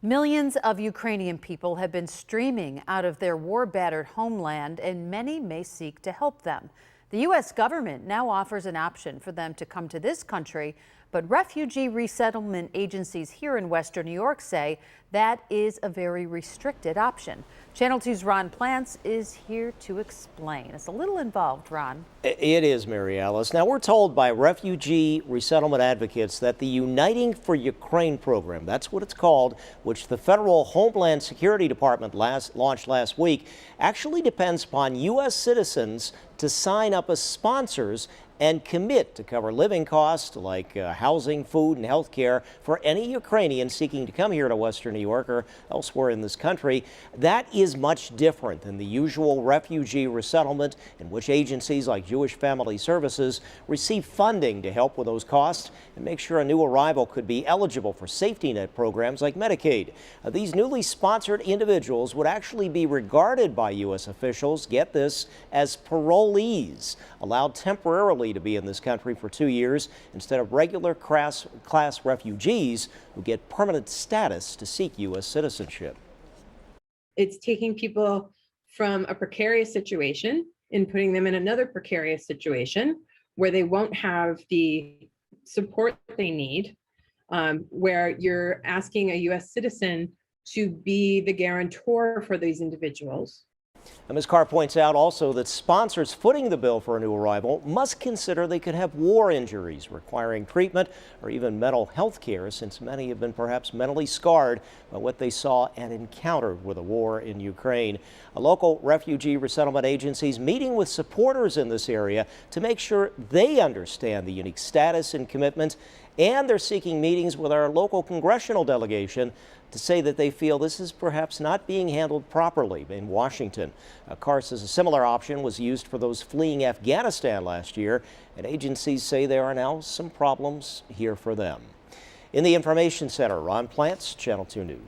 Millions of Ukrainian people have been streaming out of their war-battered homeland, and many may seek to help them. The U.S. government now offers an option for them to come to this country, but refugee resettlement agencies here in Western New York say that is a very restricted option. Channel 2's Ron Plants is here to explain. It's a little involved, Ron. It is, Mary Alice. Now, we're told by refugee resettlement advocates that the Uniting for Ukraine program, that's what it's called, which the Federal Homeland Security Department launched last week, actually depends upon U.S. citizens to sign up as sponsors and commit to cover living costs like housing, food, and health care for any Ukrainian seeking to come here to Western New York or elsewhere in this country. That is much different than the usual refugee resettlement, in which agencies like Jewish Family Services receive funding to help with those costs and make sure a new arrival could be eligible for safety net programs like Medicaid. These newly sponsored individuals would actually be regarded by U.S. officials, get this, as parolees, allowed temporarily to be in this country for 2 years instead of regular class refugees who get permanent status to seek U.S. citizenship. It's taking people from a precarious situation and putting them in another precarious situation where they won't have the support they need, where you're asking a U.S. citizen to be the guarantor for these individuals. And Ms. Carr points out also that sponsors footing the bill for a new arrival must consider they could have war injuries requiring treatment or even mental health care, since many have been perhaps mentally scarred by what they saw and encountered with a war in Ukraine. A local refugee resettlement agency is meeting with supporters in this area to make sure they understand the unique status and commitment, and they're seeking meetings with our local congressional delegation to say that they feel this is perhaps not being handled properly in Washington. Carr says a similar option was used for those fleeing Afghanistan last year, and agencies say there are now some problems here for them. In the Information Center, Ron Plants, Channel 2 News.